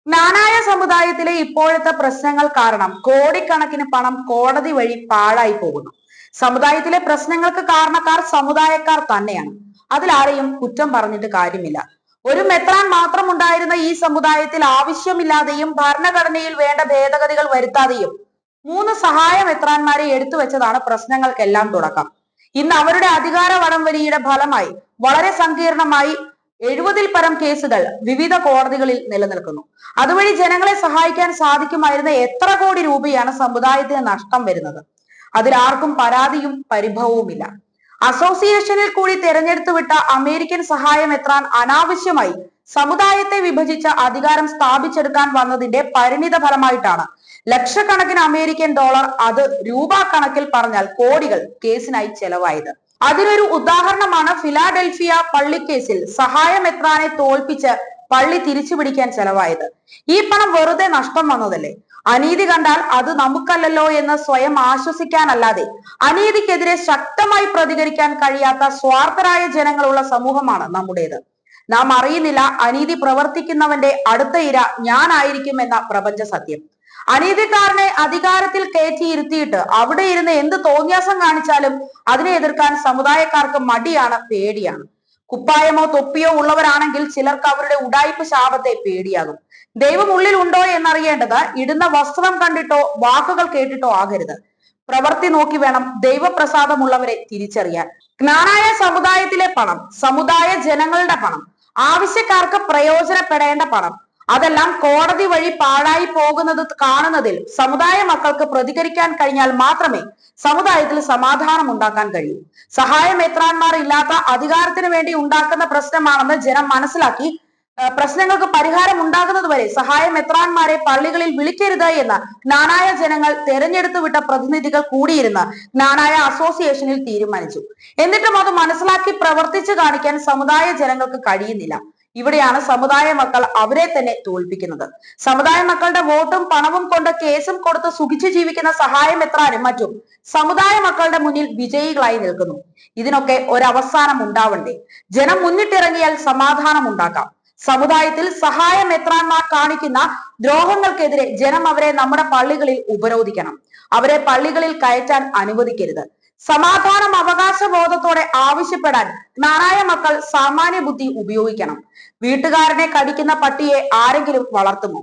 ജ്ഞാനായ സമുദായത്തിലെ ഇപ്പോഴത്തെ പ്രശ്നങ്ങൾ കാരണം കോടിക്കണക്കിന് പണം കോടതി വഴി പാഴായി പോകുന്നു. സമുദായത്തിലെ പ്രശ്നങ്ങൾക്ക് കാരണക്കാർ സമുദായക്കാർ തന്നെയാണ്. അതിലാരെയും കുറ്റം പറഞ്ഞിട്ട് കാര്യമില്ല. ഒരു മെത്രാൻ മാത്രം ഉണ്ടായിരുന്ന ഈ സമുദായത്തിൽ ആവശ്യമില്ലാതെയും ഭരണഘടനയിൽ വേണ്ട ഭേദഗതികൾ വരുത്താതെയും 3 സഹായ മെത്രാന്മാരെ എടുത്തു വെച്ചതാണ് പ്രശ്നങ്ങൾക്കെല്ലാം തുടക്കം. ഇന്ന് അവരുടെ അധികാര വടംവലിയുടെ ഫലമായി വളരെ സങ്കീർണമായി 70-ൽ പരം കേസുകൾ വിവിധ കോടതികളിൽ നിലനിൽക്കുന്നു. അതുവഴി ജനങ്ങളെ സഹായിക്കാൻ സാധിക്കുമായിരുന്ന എത്ര കോടി രൂപയാണ് സമുദായത്തിന് നഷ്ടം വരുന്നത്? അതിലാർക്കും പരാതിയും പരിഭവവുമില്ല. അസോസിയേഷനിൽ കൂടി തെരഞ്ഞെടുത്തു വിട്ട അമേരിക്കൻ സഹായം എത്രാൻ അനാവശ്യമായി സമുദായത്തെ വിഭജിച്ച അധികാരം സ്ഥാപിച്ചെടുക്കാൻ വന്നതിന്റെ പരിണിത ഫലമായിട്ടാണ് ലക്ഷക്കണക്കിന് അമേരിക്കൻ ഡോളർ, അത് രൂപ കണക്കിൽ പറഞ്ഞാൽ കോടികൾ കേസിനായി ചെലവായത്. അതിനൊരു ഉദാഹരണമാണ് ഫിലാഡൽഫിയ പള്ളിക്കേസിൽ സഹായം എത്രാനെ തോൽപ്പിച്ച് പള്ളി തിരിച്ചു പിടിക്കാൻ ചെലവായത്. ഈ പണം വെറുതെ നഷ്ടം വന്നതല്ലേ? അനീതി കണ്ടാൽ അത് നമുക്കല്ലല്ലോ എന്ന് സ്വയം ആശ്വസിക്കാനല്ലാതെ അനീതിക്കെതിരെ ശക്തമായി പ്രതികരിക്കാൻ കഴിയാത്ത സ്വാർത്ഥരായ ജനങ്ങളുള്ള സമൂഹമാണ് നമ്മുടേത്. നാം അറിയുന്നില്ല അനീതി പ്രവർത്തിക്കുന്നവന്റെ അടുത്ത ഇര ഞാനായിരിക്കും എന്ന പ്രപഞ്ച സത്യം. അനീതിക്കാരനെ അധികാരത്തിൽ കയറ്റിയിരുത്തിയിട്ട് അവിടെ ഇരുന്ന് എന്ത് തോന്നിയാസം കാണിച്ചാലും അതിനെ എതിർക്കാൻ സമുദായക്കാർക്ക് മടിയാണ്, പേടിയാണ്. കുപ്പായമോ തൊപ്പിയോ ഉള്ളവരാണെങ്കിൽ ചിലർക്ക് അവരുടെ ഉഡായിപ്പ് ശാപത്തെ പേടിയാകും. ദൈവം ഉള്ളിൽ ഉണ്ടോ എന്നറിയേണ്ടത് ഇടുന്ന വസ്ത്രം കണ്ടിട്ടോ വാക്കുകൾ കേട്ടിട്ടോ ആകരുത്. പ്രവൃത്തി നോക്കി വേണം ദൈവപ്രസാദമുള്ളവരെ തിരിച്ചറിയാൻ. ജ്ഞാനായ സമുദായത്തിലെ പണം, സമുദായ ജനങ്ങളുടെ പണം, ആവശ്യക്കാർക്ക് പ്രയോജനപ്പെടേണ്ട പണം, അതെല്ലാം കോടതി വഴി പാഴായി പോകുന്നത് കാണുന്നതിൽ സമുദായ മക്കൾക്ക് പ്രതികരിക്കാൻ കഴിഞ്ഞാൽ മാത്രമേ സമുദായത്തിൽ സമാധാനം ഉണ്ടാക്കാൻ കഴിയൂ. സഹായ മെത്രാന്മാർ ഇല്ലാത്ത അധികാരത്തിന് വേണ്ടി ഉണ്ടാക്കുന്ന പ്രശ്നമാണെന്ന് ജനം മനസ്സിലാക്കി പ്രശ്നങ്ങൾക്ക് പരിഹാരം ഉണ്ടാകുന്നത് വരെ സഹായ മെത്രാന്മാരെ പള്ളികളിൽ വിളിക്കരുത് എന്ന് ജ്ഞാനായ ജനങ്ങൾ തെരഞ്ഞെടുത്തു വിട്ട പ്രതിനിധികൾ കൂടിയിരുന്ന് ജ്ഞാനായ അസോസിയേഷനിൽ തീരുമാനിച്ചു. എന്നിട്ടും അത് മനസ്സിലാക്കി പ്രവർത്തിച്ചു കാണിക്കാൻ സമുദായ ജനങ്ങൾക്ക് കഴിയുന്നില്ല. ഇവിടെയാണ് സമുദായ മക്കൾ അവരെ തന്നെ തോൽപ്പിക്കുന്നത്. സമുദായ മക്കളുടെ വോട്ടും പണവും കൊണ്ട് കേസും കൊടുത്ത് സുഖിച്ചു ജീവിക്കുന്ന സഹായം എത്രാനും മറ്റും സമുദായ മക്കളുടെ മുന്നിൽ വിജയികളായി നിൽക്കുന്നു. ഇതിനൊക്കെ ഒരവസാനം ഉണ്ടാവണ്ടേ? ജനം മുന്നിട്ടിറങ്ങിയാൽ സമാധാനം ഉണ്ടാക്കാം. സമുദായത്തിൽ സഹായ മെത്രാന്മാർ കാണിക്കുന്ന ദ്രോഹങ്ങൾക്കെതിരെ ജനം അവരെ നമ്മുടെ പള്ളികളിൽ ഉപരോധിക്കണം. അവരെ പള്ളികളിൽ കയറ്റാൻ അനുവദിക്കരുത്. സമാധാനം അവകാശബോധത്തോടെ ആവശ്യപ്പെടാൻ ജ്ഞാനായ മക്കൾ സാമാന്യ ബുദ്ധി ഉപയോഗിക്കണം. വീട്ടുകാരനെ കടിക്കുന്ന പട്ടിയെ ആരെങ്കിലും വളർത്തുമോ?